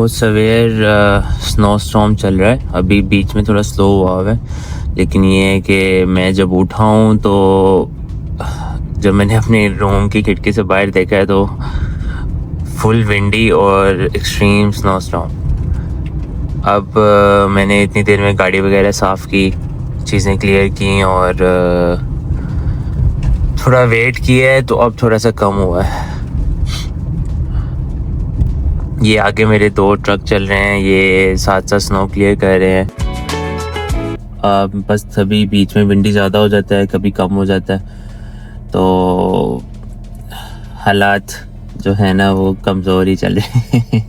बहुत सवेर snow storm चल रहा है। अभी बीच में थोड़ा स्लो हुआ है, लेकिन ये है कि मैं जब उठा हूँ तो जब मैंने अपने रूम की खिड़की से बाहर देखा है तो फुल विंडी और एक्सट्रीम स्नो स्टॉर्म। अब मैंने इतनी देर में गाड़ी वगैरह साफ़ की, चीज़ें क्लियर की और थोड़ा वेट किया है, तो अब थोड़ा सा कम हुआ है। ये आगे मेरे 2 ट्रक चल रहे हैं, ये साथ साथ स्नो क्लियर कर रहे हैं। बस तभी बीच में विंडी ज़्यादा हो जाता है, कभी कम हो जाता है, तो हालात जो है ना वो कमज़ोर ही चल रहे हैं।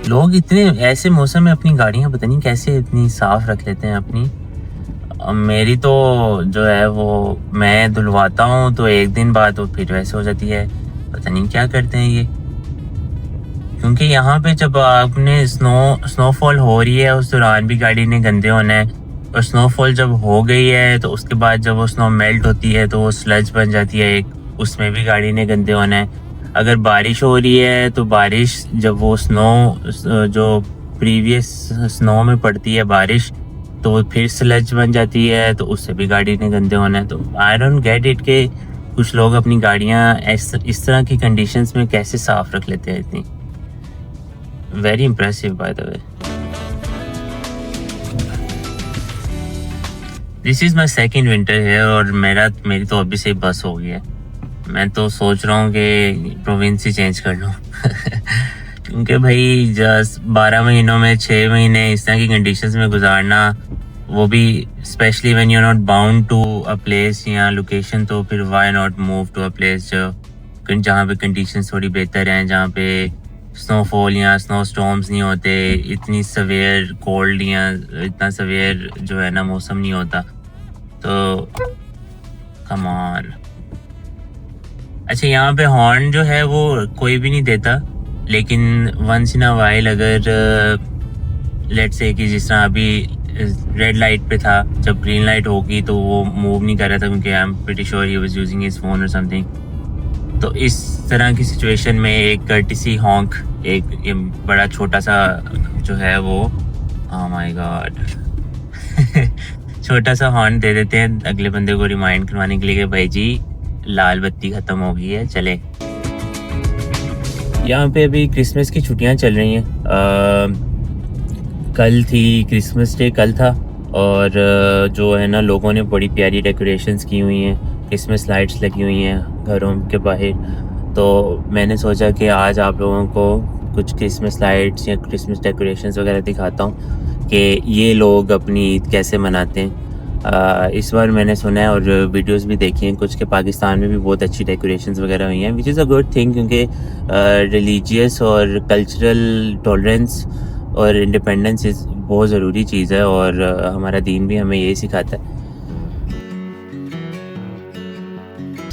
लोग इतने ऐसे मौसम में अपनी गाड़ियाँ पता नहीं कैसे इतनी साफ़ रख लेते हैं अपनी। मेरी तो जो है वो मैं धुलवाता हूँ तो एक दिन बाद वो फिर वैसे हो जाती है, पता नहीं क्या करते हैं ये। क्योंकि यहाँ पे जब आपने स्नोफॉल हो रही है उस दौरान भी गाड़ी ने गंदे होना है, और स्नोफॉल जब हो गई है तो उसके बाद जब वो स्नो मेल्ट होती है तो वो स्लज बन जाती है एक, उसमें भी गाड़ी ने गंदे होना है। अगर बारिश हो रही है तो बारिश जब वो स्नो जो प्रीवियस स्नो में पड़ती है बारिश, तो वो फिर स्लज बन जाती है, तो उससे भी गाड़ी ने गंदे होना है। तो आई डोंट गेट इट के कुछ लोग अपनी गाड़ियाँ इस तरह की कंडीशंस में कैसे साफ़ रख लेते हैं इतनी। Very impressive by the way. This is my second winter है और मेरी तो अभी से ही बस हो गई है। मैं तो सोच रहा हूँ कि प्रोविंस ही चेंज कर लूँ। क्योंकि भाई जस्ट 12 महीनों में 6 महीने इस तरह की कंडीशंस में गुजारना, वो भी specially when you are not bound to a place या लोकेशन, तो फिर why not move to a place जहाँ पे कंडीशंस थोड़ी बेहतर हैं, जहाँ पे स्नोफॉल या स्नो स्टॉर्म्स नहीं होते, इतनी सवेयर कोल्ड या इतना सवेयर जो है ना मौसम नहीं होता। तो कम ऑन। अच्छा, यहाँ पे हॉर्न जो है वो कोई भी नहीं देता, लेकिन वंस इन अ वाइल अगर लेट्स से कि जिस तरह अभी रेड लाइट पे था, जब ग्रीन लाइट होगी तो वो मूव नहीं कर रहा था क्योंकि I am pretty sure he was using his phone और समथिंग। तो इस तरह की सिचुएशन में एक कर्टिसी हॉन्क, एक बड़ा छोटा सा जो है वो, ओह माय गॉड, छोटा सा हॉर्न दे देते हैं अगले बंदे को रिमाइंड करवाने के लिए कि भाई जी लाल बत्ती ख़त्म हो गई है, चले। यहाँ पे अभी क्रिसमस की छुट्टियाँ चल रही हैं। कल थी क्रिसमस डे, कल था, और जो है ना लोगों ने बड़ी प्यारी डेकोरेशंस की हुई हैं, क्रिसमस लाइट्स लगी हुई हैं घरों के बाहर। तो मैंने सोचा कि आज आप लोगों को कुछ क्रिसमस लाइट्स या क्रिसमस डेकोरेशंस वगैरह दिखाता हूँ कि ये लोग अपनी ईद कैसे मनाते हैं। इस बार मैंने सुना है और वीडियोस भी देखी हैं कुछ के पाकिस्तान में भी बहुत अच्छी डेकोरेशंस वगैरह हुई हैं, which is a good thing, क्योंकि रिलीजियस और कल्चरल टॉलरेंस और इंडिपेंडेंस इज़ बहुत ज़रूरी चीज़ है, और हमारा दीन भी हमें यही सिखाता है।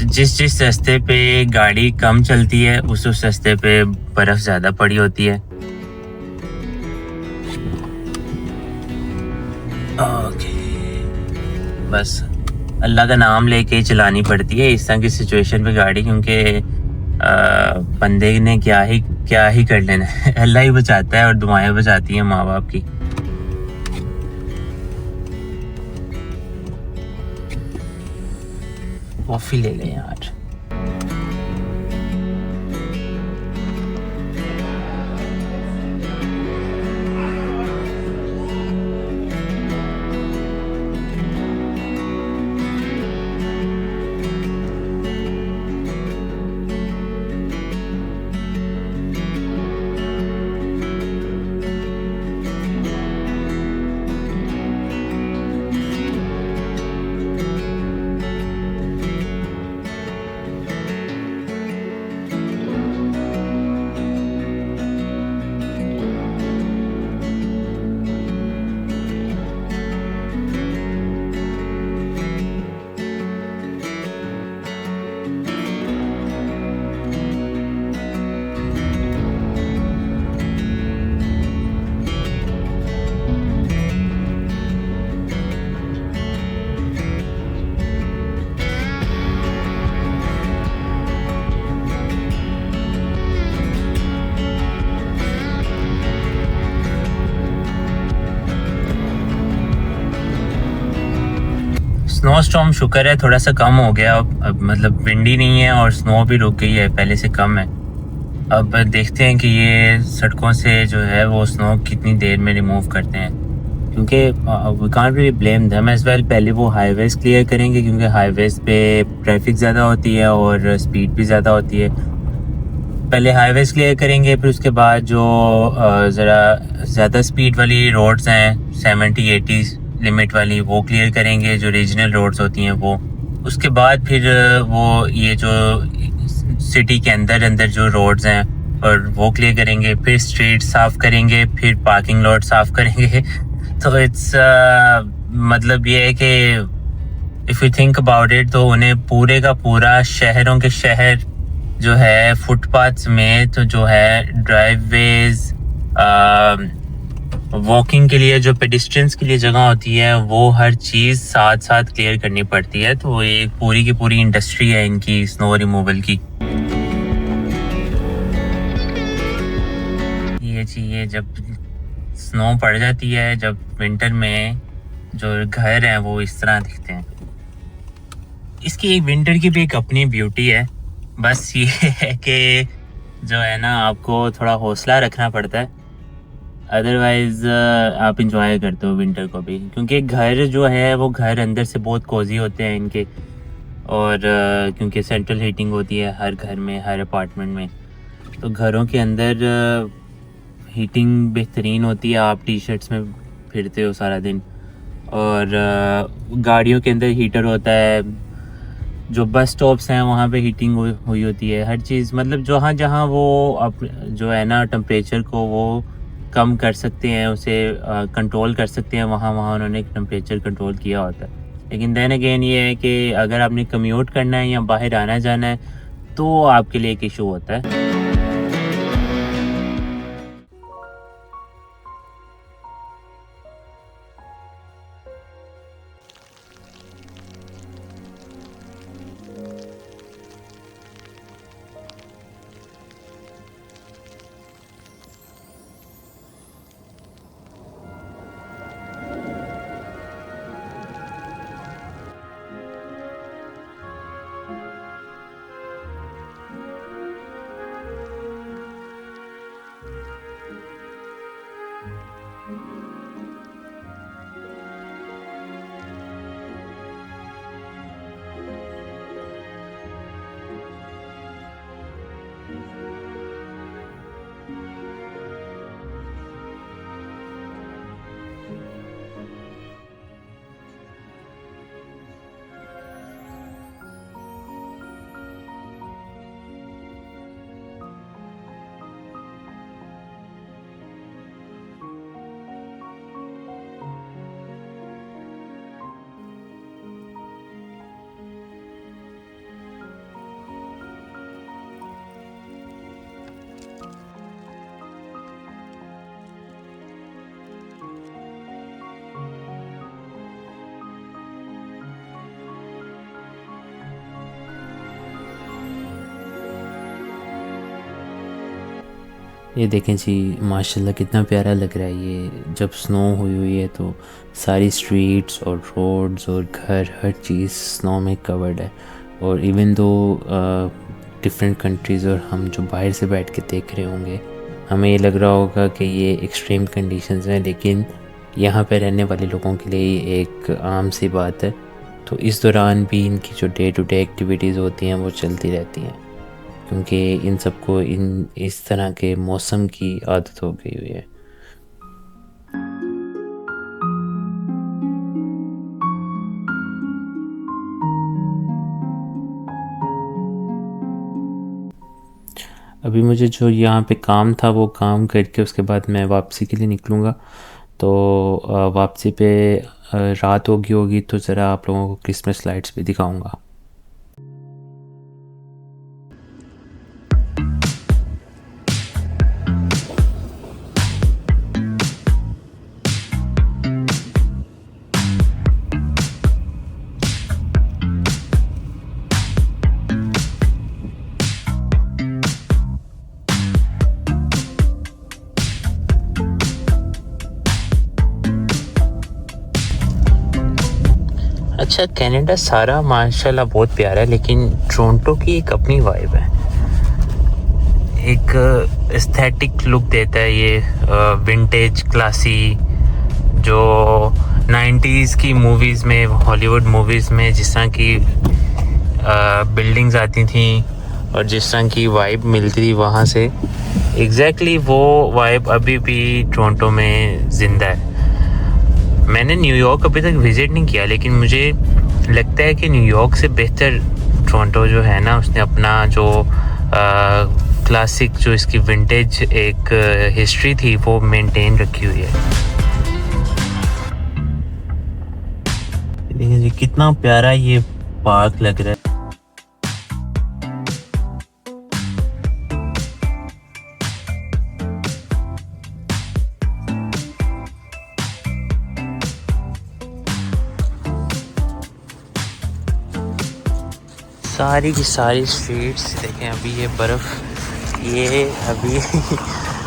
जिस रास्ते पे गाड़ी कम चलती है उस रास्ते पे बर्फ़ ज़्यादा पड़ी होती है। ओके, बस अल्लाह का नाम लेके ही चलानी पड़ती है इस तरह की सिचुएशन पे गाड़ी, क्योंकि बंदे ने क्या ही कर लेना है। अल्लाह ही बचाता है और दुआएं बचाती हैं माँ बाप की। कॉफ़ी ले लें यार। स्नो स्टॉर्म शुक्र है थोड़ा सा कम हो गया अब मतलब विंडी नहीं है और स्नो भी रुक गई है, पहले से कम है। अब देखते हैं कि ये सड़कों से जो है वो स्नो कितनी देर में रिमूव करते हैं, क्योंकि we can't really blame them as well. पहले वो हाईवेज क्लियर करेंगे क्योंकि हाईवेज पे ट्रैफिक ज़्यादा होती है और स्पीड भी ज़्यादा होती है। पहले हाईवेज क्लियर करेंगे, फिर उसके बाद जो ज़रा ज़्यादा स्पीड वाली रोड्स हैं 70-80 लिमिट वाली वो क्लियर करेंगे, जो रीजनल रोड्स होती हैं वो। उसके बाद फिर वो ये जो सिटी के अंदर अंदर जो रोड्स हैं और वो क्लियर करेंगे, फिर स्ट्रीट साफ़ करेंगे, फिर पार्किंग लॉट साफ़ करेंगे। तो इट्स मतलब ये है कि if you think about it तो उन्हें पूरे का पूरा शहरों के शहर जो है फुटपाथ्स में तो जो है ड्राइववेज वॉकिंग के लिए जो पेडिस्ट्रियंस के लिए जगह होती है वो हर चीज़ साथ साथ क्लियर करनी पड़ती है। तो ये पूरी की पूरी इंडस्ट्री है इनकी स्नो रिमूवल की। ये चीज़ें जब स्नो पड़ जाती है, जब विंटर में जो घर हैं वो इस तरह दिखते हैं। इसकी एक विंटर की भी एक अपनी ब्यूटी है, बस ये है कि जो है ना आपको थोड़ा हौसला रखना पड़ता है, अदरवाइज़ आप इंजॉय करते हो विंटर को भी, क्योंकि घर जो है वो घर अंदर से बहुत कोजी होते हैं इनके। और क्योंकि सेंट्रल हीटिंग होती है हर घर में, हर अपार्टमेंट में, तो घरों के अंदर हीटिंग बेहतरीन होती है। आप टी शर्ट्स में फिरते हो सारा दिन, और गाड़ियों के अंदर हीटर होता है, जो बस स्टॉप्स हैं वहाँ पे हीटिंग हुई होती है, हर चीज़ मतलब जहाँ जहाँ वो जो है ना टेम्परेचर को वो कम कर सकते हैं, उसे कंट्रोल कर सकते हैं, वहाँ वहाँ उन्होंने टेम्परेचर कंट्रोल किया होता है। लेकिन देन अगेन ये है कि अगर आपने कम्यूट करना है या बाहर आना जाना है तो आपके लिए एक इशू होता है। ये देखें जी, माशाल्लाह कितना प्यारा लग रहा है। ये जब स्नो हुई है तो सारी स्ट्रीट्स और रोड्स और घर हर चीज़ स्नो में कवर्ड है। और इवन दो डिफरेंट कंट्रीज़ और हम जो बाहर से बैठ के देख रहे होंगे, हमें ये लग रहा होगा कि ये एक्सट्रीम कंडीशंस हैं, लेकिन यहाँ पे रहने वाले लोगों के लिए ये एक आम सी बात है। तो इस दौरान भी इनकी जो डे टू डे एक्टिविटीज़ होती हैं वो चलती रहती हैं, क्योंकि इन सबको इस तरह के मौसम की आदत हो गई हुई है। अभी मुझे जो यहाँ पे काम था वो काम करके उसके बाद मैं वापसी के लिए निकलूँगा। तो वापसी पे रात होगी तो ज़रा आप लोगों को क्रिसमस लाइट्स भी दिखाऊँगा। अच्छा, कनाडा सारा माशाल्लाह बहुत प्यारा है, लेकिन टोरंटो की एक अपनी वाइब है, एक एस्थेटिक लुक देता है ये, विंटेज क्लासी, जो 90s की मूवीज़ में, हॉलीवुड मूवीज़ में जिस तरह की बिल्डिंग्स आती थी और जिस तरह की वाइब मिलती थी वहाँ से, एग्जैक्टली वो वाइब अभी भी टोरंटो में ज़िंदा है। मैंने न्यूयॉर्क अभी तक विज़िट नहीं किया, लेकिन मुझे लगता है कि न्यूयॉर्क से बेहतर टोरंटो जो है ना, उसने अपना जो क्लासिक, जो इसकी विंटेज एक हिस्ट्री थी, वो मेंटेन रखी हुई है। देखिए जी कितना प्यारा ये पार्क लग रहा है। सारी की सारी स्ट्रीट्स देखें, अभी ये बर्फ़, ये अभी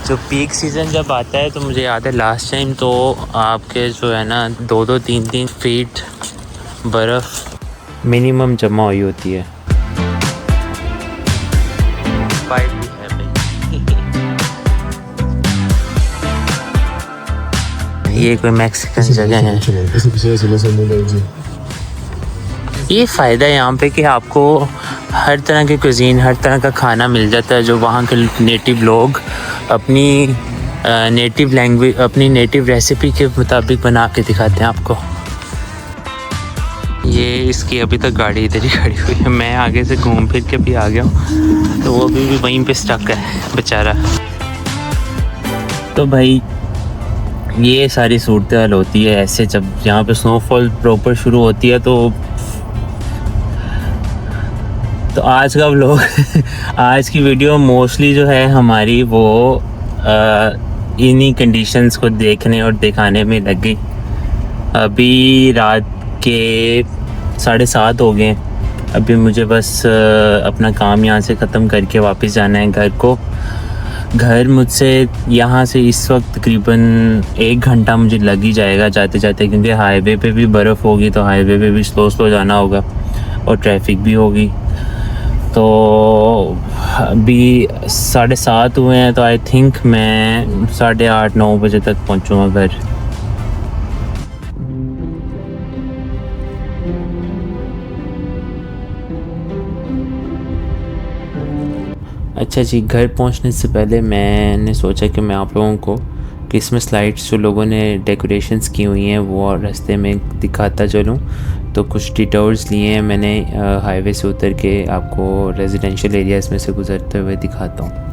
जो पीक सीज़न जब आता है तो मुझे याद है लास्ट टाइम तो आपके जो है ना 2-2, 3-3 फीट बर्फ़ मिनिमम जमा हुई होती है। वाइब भी है भाई। ये कोई मैक्सिकन जगह है। ये फ़ायदा है यहाँ पे कि आपको हर तरह के कुज़ीन, हर तरह का खाना मिल जाता है, जो वहाँ के नेटिव लोग अपनी नेटिव लैंग्वेज, अपनी नेटिव रेसिपी के मुताबिक बना के दिखाते हैं आपको। ये इसकी अभी तक गाड़ी इधर ही खड़ी हुई है, मैं आगे से घूम फिर के भी आ गया हूँ, तो वो भी वहीं पे स्टक है बेचारा। तो भाई ये सारी सूरत हाल होती है ऐसे, जब यहाँ पे स्नोफॉल प्रॉपर शुरू होती है। तो आज का व्लॉग आज की वीडियो मोस्टली जो है हमारी वो इन्हीं कंडीशंस को देखने और दिखाने में लग गई। अभी रात के 7:30 हो गए। अभी मुझे बस अपना काम यहाँ से ख़त्म करके वापस जाना है घर को। घर मुझसे यहाँ से इस वक्त तकरीबन 1 घंटा मुझे लग ही जाएगा जाते जाते, क्योंकि हाईवे पे भी बर्फ़ होगी, तो हाईवे पे भी स्लो जाना होगा और ट्रैफिक भी होगी। तो अभी 7:30 हुए हैं, तो आई थिंक मैं 8:30-9 बजे तक पहुँचूँगा घर। अच्छा जी, घर पहुंचने से पहले मैंने सोचा कि मैं आप लोगों को क्रिसमस लाइट्स जो लोगों ने डेकोरेशंस की हुई हैं वो रास्ते में दिखाता चलूं। तो कुछ डिटोर्स लिए हैं मैंने, हाईवे से उतर के आपको रेजिडेंशियल एरियाज़ में से गुजरते हुए दिखाता हूँ।